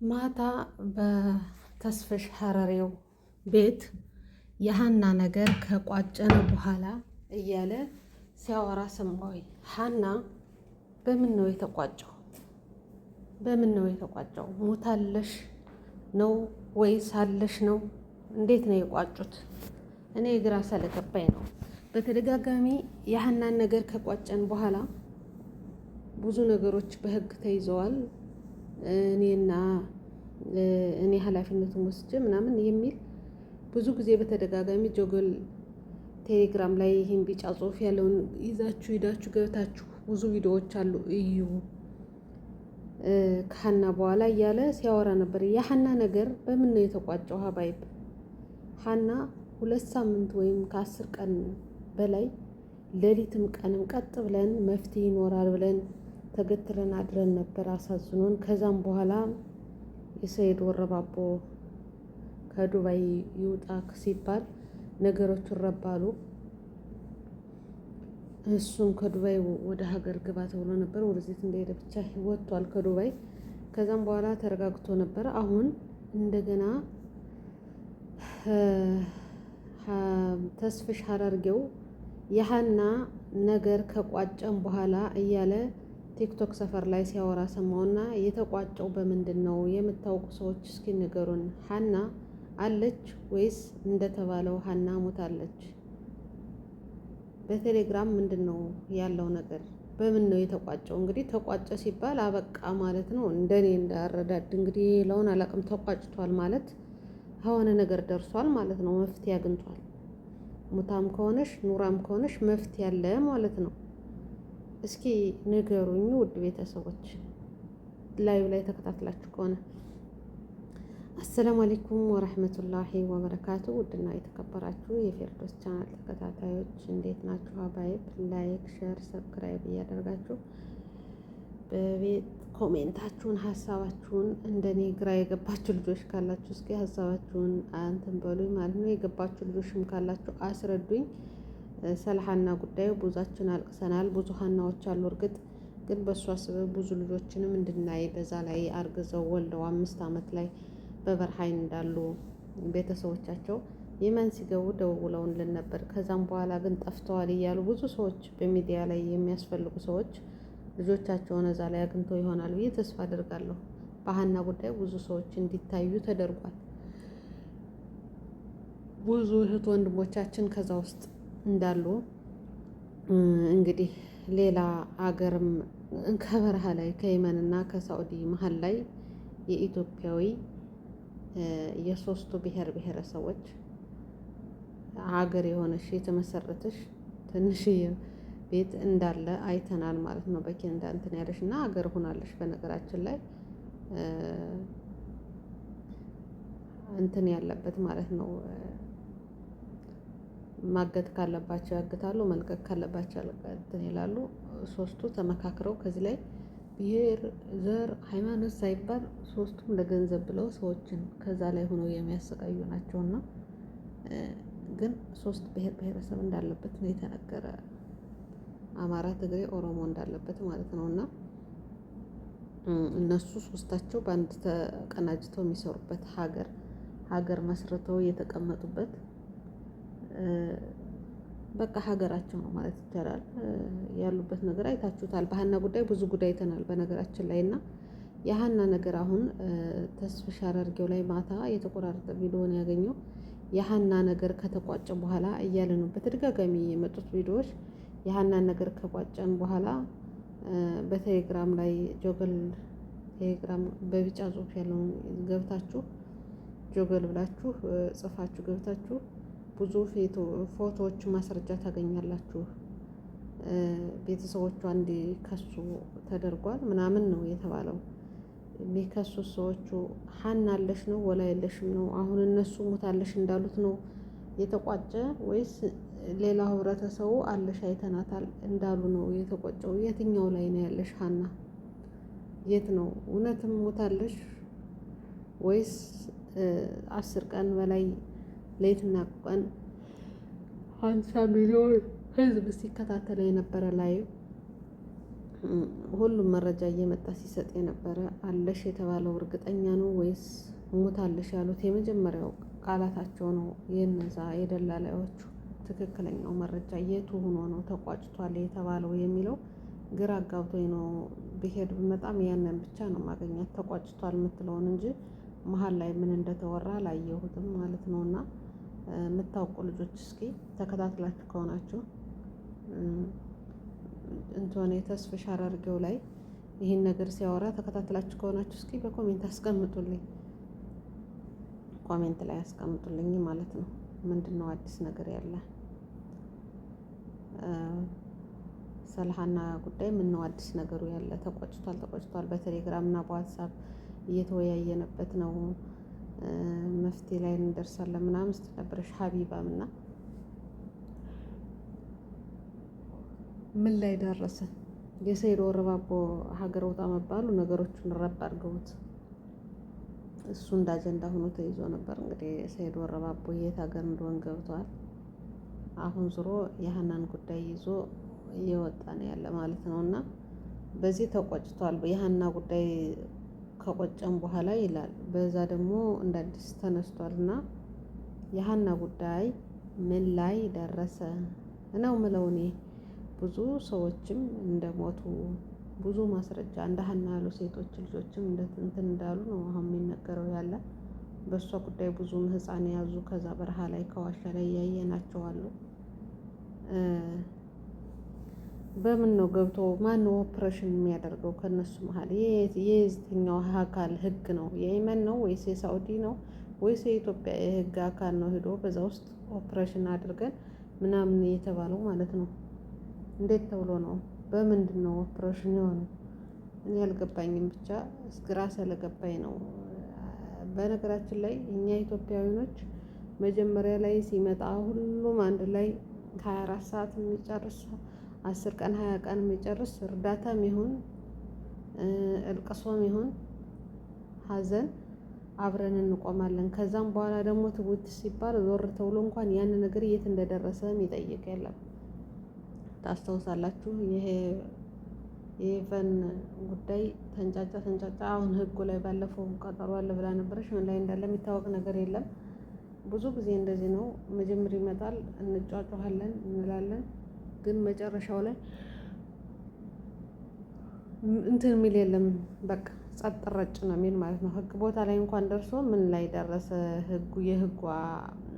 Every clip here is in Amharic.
ማታ በተስፍሽ ሀረሬው ቤት የሀና ነገር ከቋጨነ በኋላ እያለ ሲያወራ ሰማሁኝ። ሀና በምን ነው የተቋጨው? በምን ነው የተቋጨው? ሞታለሽ ነው ወይስ አለሽ ነው? እንዴት ነው የቋጩት? እኔ ግራ ስለገባኝ ነው። በተደጋጋሚ የሀናን ነገር ከቋጨን በኋላ ብዙ ነገሮች በህግ ተይዘዋል። እኔ ኃላፊነቱን ወስጄ ምናምን የሚል ብዙ ጊዜ በተደጋጋሚ ጆግል ቴሌግራም ላይ ይህን ቢጫ ጽሁፍ ያለውን ይዛችሁ ሄዳችሁ ገብታችሁ ብዙ ቪዲዮዎች አሉ እዩ ከሀና በኋላ እያለ ሲያወራ ነበር። የሀና ነገር በምን ነው የተቋጨው? ሀባይብ ሀና 2 ሳምንት ወይም ከ10 ቀን በላይ ሌሊትም ቀንም ቀጥ ብለን መፍትሄ ይኖራል ብለን ተገትረን አድረን ነበር። አሳዝኖን ከዛም በኋላ የሰይድ ወረባቦ ከዱባይ ይውጣ ሲባል ነገሮቹ ረባሉ። እሱም ከዱባይ ወደ ሀገር ግባ ተብሎ ነበር። ወደዚህ እንደሄደ ብቻ ወጥቷል ከዱባይ። ከዛም በኋላ ተረጋግቶ ነበር። አሁን እንደገና ተስፍሽ ሀረርጌው የሀና ነገር ከቋጨም በኋላ እያለ ቲክቶክ ሰፈር ላይ ሲያወራ ሰማውና የተቋጨው በምንድን ነው? የምታውቁ ሰዎች እስኪ ንገሩን። ሀና አለች ወይስ እንደተባለው ሀና ሞታለች? በቴሌግራም ምንድን ነው ያለው ነገር? በምን ነው የተቋጨው? እንግዲህ ተቋጨ ሲባል አበቃ ማለት ነው። እንደኔ እንዳረዳድ እንግዲህ ለውን አላቅም። ተቋጭቷል ማለት ከሆነ ነገር ደርሷል ማለት ነው። መፍትሄ አግኝቷል። ሙታም ከሆነሽ ኑራም ከሆነሽ መፍትሄ አለ ማለት ነው። እስኪ ንገሩኝ ውድ ቤተሰቦች ላይቭ ላይ ተከታትላችሁ ከሆነ። አሰላሙ አለይኩም ወራህመቱላሂ ወበረካቱ። ውድና የተከበራችሁ የፌርዶስ ቻናል ተከታታዮች እንዴት ናችሁ? አባይብ ላይክ፣ ሼር፣ ሰብስክራይብ እያደረጋችሁ በቤት ኮሜንታችሁን ሀሳባችሁን እንደኔ ግራ የገባችሁ ልጆች ካላችሁ እስኪ ሀሳባችሁን አንተን በሉኝ ማለት ነው። የገባችሁ ልጆችም ካላችሁ አስረዱኝ። ስለ ሀና ጉዳዩ ብዙዎቻችን አልቅሰናል። ብዙ ሀናዎች አሉ። እርግጥ ግን በእሷ ስበብ ብዙ ልጆችንም እንድናይ በዛ ላይ አርግዘው ወልደው 5 ዓመት ላይ በበረሃይን እንዳሉ ቤተሰቦቻቸው የመን ሲገቡ ደውለውልን ነበር። ከዛም በኋላ ግን ጠፍተዋል እያሉ ብዙ ሰዎች በሚዲያ ላይ የሚያስፈልጉ ሰዎች ልጆቻቸውን እዛ ላይ አግኝተው ይሆናል ብዬ ተስፋ አደርጋለሁ። በሀና ጉዳይ ብዙ ሰዎች እንዲታዩ ተደርጓል። ብዙ እህት ወንድሞቻችን ከዛ ውስጥ እንዳሉ እንግዲህ ሌላ አገርም ከበረሃ ላይ ከየመንና ከሳዑዲ መሀል ላይ የኢትዮጵያዊ የሶስቱ ብሔር ብሔረሰቦች ሀገር የሆነች የተመሰረተች ትንሽዬ ቤት እንዳለ አይተናል ማለት ነው። በኬንዳ እንትን ያለሽ እና ሀገር ሆናለች። በነገራችን ላይ እንትን ያለበት ማለት ነው። ማገት ካለባቸው ያግታሉ፣ መልቀቅ ካለባቸው እንትን ይላሉ። ሶስቱ ተመካክረው ከዚህ ላይ ብሔር፣ ዘር፣ ሃይማኖት ሳይባል ሶስቱም ለገንዘብ ብለው ሰዎችን ከዛ ላይ ሆነው የሚያሰቃዩ ናቸውና ግን 3 ብሔር ብሔረሰብ እንዳለበት ነው የተነገረ። አማራ፣ ትግሬ፣ ኦሮሞ እንዳለበት ማለት ነውና እነሱ ሶስታቸው በአንድ ተቀናጅተው የሚሰሩበት ሀገር መስርተው የተቀመጡበት በቃ ሀገራቸው ነው ማለት ይቻላል። ያሉበት ነገር አይታችሁታል። በሀና ጉዳይ ብዙ ጉዳይ አይተናል በነገራችን ላይ እና የሀና ነገር አሁን ተስፍሽ ሀረርጌው ላይ ማታ የተቆራረጠ ቪዲዮን ያገኘው የሀና ነገር ከተቋጨ በኋላ እያለ ነው በተደጋጋሚ የመጡት ቪዲዮዎች። የሀናን ነገር ከቋጨን በኋላ በቴሌግራም ላይ ጆግል ቴሌግራም በቢጫ ጽሁፍ ያለውን ገብታችሁ ጆግል ብላችሁ ጽፋችሁ ገብታችሁ ብዙ ፎቶዎች ማስረጃ ታገኛላችሁ። ቤተሰቦቿ እንዲከሱ ተደርጓል ምናምን ነው የተባለው። የሚከሱ ሰዎቹ ሀና አለሽ ነው ወላ የለሽም ነው? አሁን እነሱ ሞታለሽ እንዳሉት ነው የተቋጨ ወይስ ሌላው ህብረተሰቡ አለሽ አይተናታል እንዳሉ ነው የተቆጨው? የትኛው ላይ ነው ያለሽ ሀና? የት ነው እውነትም ሞታለሽ ወይስ 10 ቀን በላይ ሌትና ቀን 50 ሚሊዮን ህዝብ ሲከታተለው የነበረ ላይ ሁሉም መረጃ እየመጣ ሲሰጥ የነበረ አለሽ የተባለው እርግጠኛ ነው ወይስ ሞታለሽ ያሉት የመጀመሪያው ቃላታቸው ነው። የነዛ የደላላዮቹ ትክክለኛው መረጃ የቱ ሆኖ ነው ተቋጭቷል የተባለው የሚለው ግራ አጋብቶኝ ነው። ብሄድ ብመጣም ያንን ብቻ ነው ማገኛት ተቋጭቷል የምትለውን እንጂ መሀል ላይ ምን እንደተወራ አላየሁትም ማለት ነው። እና የምታውቁ ልጆች እስኪ ተከታትላችሁ ከሆናችሁ እንትሆነ የተስፍሽ አራርጌው ላይ ይህን ነገር ሲያወራ ተከታትላችሁ ከሆናችሁ እስኪ በኮሜንት አስቀምጡልኝ፣ ኮሜንት ላይ አስቀምጡልኝ ማለት ነው። ምንድነው አዲስ ነገር ያለ ሰልሃና ጉዳይ ምን ነው አዲስ ነገሩ ያለ? ተቆጭቷል። በቴሌግራም እና በዋትሳፕ እየተወያየንበት ነው። መፍትሄ ላይ እንደርሳለን ምናምን ስትል ነበረሽ ሀቢባም እና ምን ላይ ደረሰ? የሰይድ ወረባቦ ሀገር ወጣ መባሉ ነገሮቹን ረብ አድርገውት እሱ እንደ አጀንዳ ሆኖ ተይዞ ነበር። እንግዲህ ሰይድ ወረባቦ የት ሀገር እንደሆን ገብተዋል። አሁን ዙሮ የሀናን ጉዳይ ይዞ እየወጣ ነው ያለ ማለት ነው። እና በዚህ ተቆጭቷል። የሀና ጉዳይ ከቆጨም በኋላ ይላል፣ በዛ ደግሞ እንደ አዲስ ተነስቷል። እና የሀና ጉዳይ ምን ላይ ደረሰ ነው ምለው እኔ። ብዙ ሰዎችም እንደሞቱ ብዙ ማስረጃ እንደ ሀና ያሉ ሴቶች ልጆችም እንትን እንዳሉ ነው አሁን የሚነገረው ያለ። በእሷ ጉዳይ ብዙም ህፃን የያዙ ከዛ በረሃ ላይ ከዋሻ ላይ እያየናቸው አሉ። በምን ነው ገብቶ ማነው ኦፕሬሽን የሚያደርገው ከነሱ መሀል? የየትኛው አካል ህግ ነው? የየመን ነው ወይስ የሳውዲ ነው ወይስ የኢትዮጵያ የህግ አካል ነው? ሄዶ በዛ ውስጥ ኦፕሬሽን አድርገን ምናምን የተባለው ማለት ነው። እንዴት ተብሎ ነው? በምንድን ነው ኦፕሬሽን የሆነው? እኔ አልገባኝም። ብቻ ግራ ስለገባኝ ነው። በነገራችን ላይ እኛ ኢትዮጵያውያኖች መጀመሪያ ላይ ሲመጣ ሁሉም አንድ ላይ 24 ሰዓት የሚጨርስ 10 ቀን 20 ቀን የሚጨርስ እርዳታም ይሁን እልቅሶም ይሁን ሀዘን አብረን እንቆማለን። ከዛም በኋላ ደግሞ ትውት ሲባል ዞር ተብሎ እንኳን ያን ነገር የት እንደደረሰ የሚጠይቅ የለም። ታስታውሳላችሁ? ይሄ የኢቨን ጉዳይ ተንጫጫ። አሁን ህጉ ላይ ባለፈው ቀጠሮ አለ ብላ ነበረች። ምን ላይ እንዳለ የሚታወቅ ነገር የለም። ብዙ ጊዜ እንደዚህ ነው። መጀመሪያ ይመጣል፣ እንጫጫሃለን እንላለን፣ ግን መጨረሻው ላይ እንትን የሚል የለም። በቃ ጸጥ ረጭ ነው የሚል ማለት ነው። ህግ ቦታ ላይ እንኳን ደርሶ ምን ላይ ደረሰ ህጉ የህጓ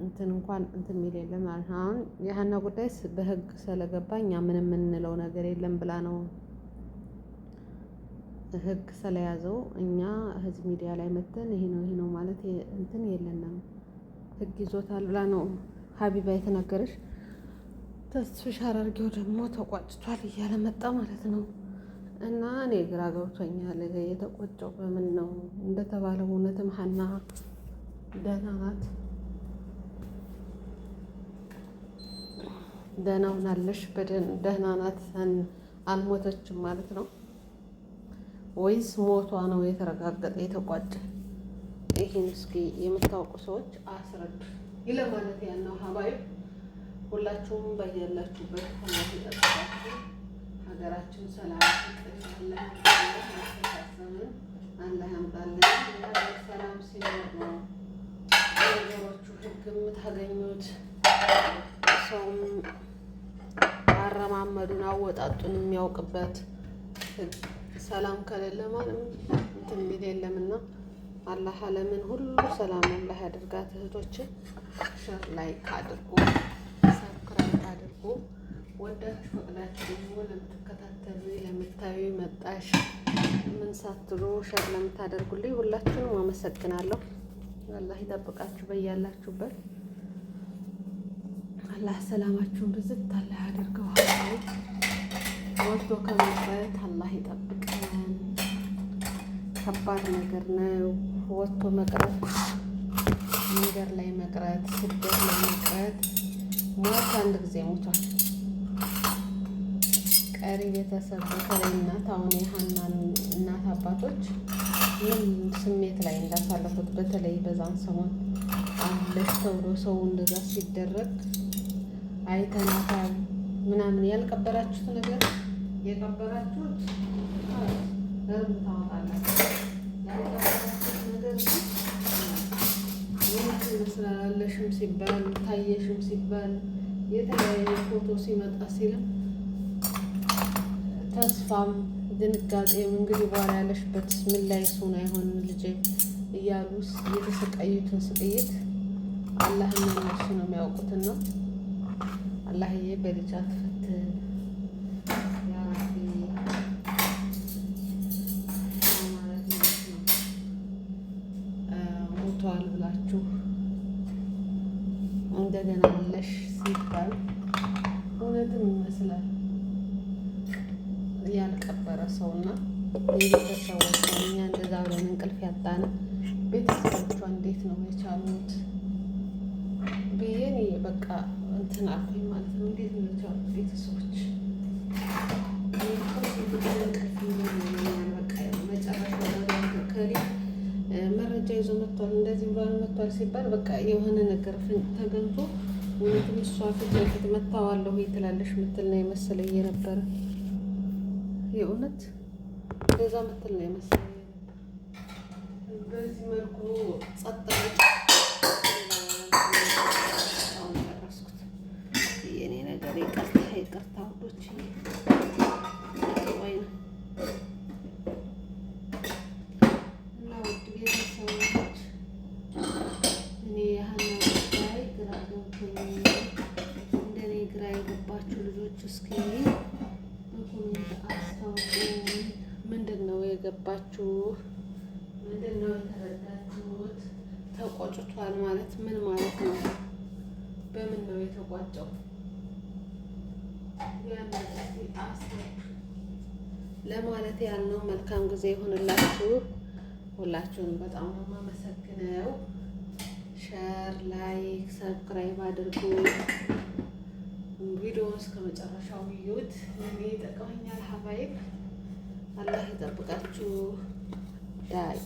እንትን እንኳን እንትን የሚል የለም ማለት ነው። አሁን የሀና ጉዳይ በህግ ስለገባ እኛ ምንም የምንለው ነገር የለም ብላ ነው ህግ ስለያዘው እኛ ህዝብ ሚዲያ ላይ መተን ይሄ ነው ማለት እንትን የለንም። ህግ ይዞታል ብላ ነው ሀቢባ የተናገረች። ተስፍሽ አራርጌው ደግሞ ተቋጭቷል እያለ መጣ ማለት ነው። እና እኔ ግራ ገብቶኛል። የተቆጨው በምን ነው እንደተባለው? እውነትም ሀና ደህና ናት? ደህና ሆናለሽ? ደህና ናት? አልሞተችም ማለት ነው ወይስ ሞቷ ነው የተረጋገጠ የተቋጨ? ይህን እስኪ የምታውቁ ሰዎች አስረዱ። ይለ ማለት ያለው ሀባይ ሁላችሁም በያላችሁበት ሆናት ይጠብቃችሁ። ሀገራችን ሰላም ማስተሳሰብን አላህ ያምጣልን። ሰላም ሲኖር ነው ነገሮቹ ህግ የምታገኙት። ሰውም አረማመዱን አወጣጡን የሚያውቅበት ሰላም ከሌለ ማንም እንትን የሚል የለምና አላህ አለምን ሁሉ ሰላም አላህ ያድርጋት። እህቶችን ሸር ላይክ አድርጉ፣ ሰብስክራይብ አድርጉ። ወዳችሁ ፈቅዳችሁ ደግሞ ለምትከታተሉ ለምታዩ መጣሽ ምን ሳትሉ ሸር ለምታደርጉልኝ ሁላችሁንም አመሰግናለሁ። አላህ ይጠብቃችሁ በያላችሁበት። አላህ ሰላማችሁን ብዝት አላህ ያድርገው። ወጥቶ ከመቅረት አላህ ይጠብቀን። ከባድ ነገር ነው ወጥቶ መቅረት፣ መንገድ ላይ መቅረት፣ ስደት ላይ መቅረት። ሞት አንድ ጊዜ ሞቷል። ቀሪ ቤተሰብ በተለይ እናት፣ አሁን የሀናን እናት አባቶች ምን ስሜት ላይ እንዳሳለፉት በተለይ በዛን ሰሞን አለች ተብሎ ሰው እንደዛ ሲደረግ አይተናታል ምናምን። ያልቀበራችሁት ነገር የቀበራችሁት እርም ታወጣላችሁ። ያልቀበራችሁት ነገር ግን ይመስላል አለሽም ሲባል ታየሽም ሲባል የተለያየ ፎቶ ሲመጣ ሲልም ተስፋም ድንጋጤም እንግዲህ በኋላ ያለሽበት ምን ላይ ሱን አይሆን ልጄ እያሉስ የተሰቃዩትን ስቅይት አላህና እነሱ ነው የሚያውቁትን ነው። አላህዬ በልጅ አትፈትን ያ ረቢ ማለት ነው። ሞቷል ብላችሁ እንደገና አለሽ ሲባል እውነትም ይመስላል ያልቀበረ ሰውና የቤተሰቦቿ እኛ እንደዛ ብለን እንቅልፍ ያጣን ቤተሰቦቿ እንዴት ነው የቻሉት ብዬ እኔ በቃ እንትን አልኩኝ ማለት ነው። እንዴት ነው የቻሉት ቤተሰቦች? እንቅልፍ ይሆናል በቃ መጨረሻ ከሪ መረጃ ይዞ መጥቷል እንደዚህ ብሏል መጥቷል ሲባል በቃ የሆነ ነገር ፍንጭ ተገኝቶ እውነትም እሷ ፊት ለፊት መታዋለሁ ትላለሽ ምትል ነው የመሰለኝ የነበረ የእውነት እንደዛ ምትል ነው የመሰለኝ የነበረ። በዚህ መልኩ ጸጥ አሁን ጨረስኩት። የኔ ነገር ይቅርታ ውዶች ወይ ነው እና ውድ ቤተሰቦች እኔ ያህና ጉዳይ ግራ ገብቶኝ እንደኔ ግራ የገባችሁ ልጆች እስኪ በኮሜንት አስታውቁ። ምንድን ነው የገባችሁ? ምንድን ነው የተረዳችሁት? ተቆጭቷል ማለት ምን ማለት ነው? በምን ነው የተቋጨው? ለማለት ያልነው። መልካም ጊዜ ይሁንላችሁ። ሁላችሁንም በጣም ነው የማመሰግነው። ሸር፣ ላይክ፣ ሰብስክራይብ አድርጉ። ቪዲዮውን እስከ መጨረሻው ይዩት። እኔ ይጠቅመኛል። ሀባይብ አላህ ይጠብቃችሁ። ዳይ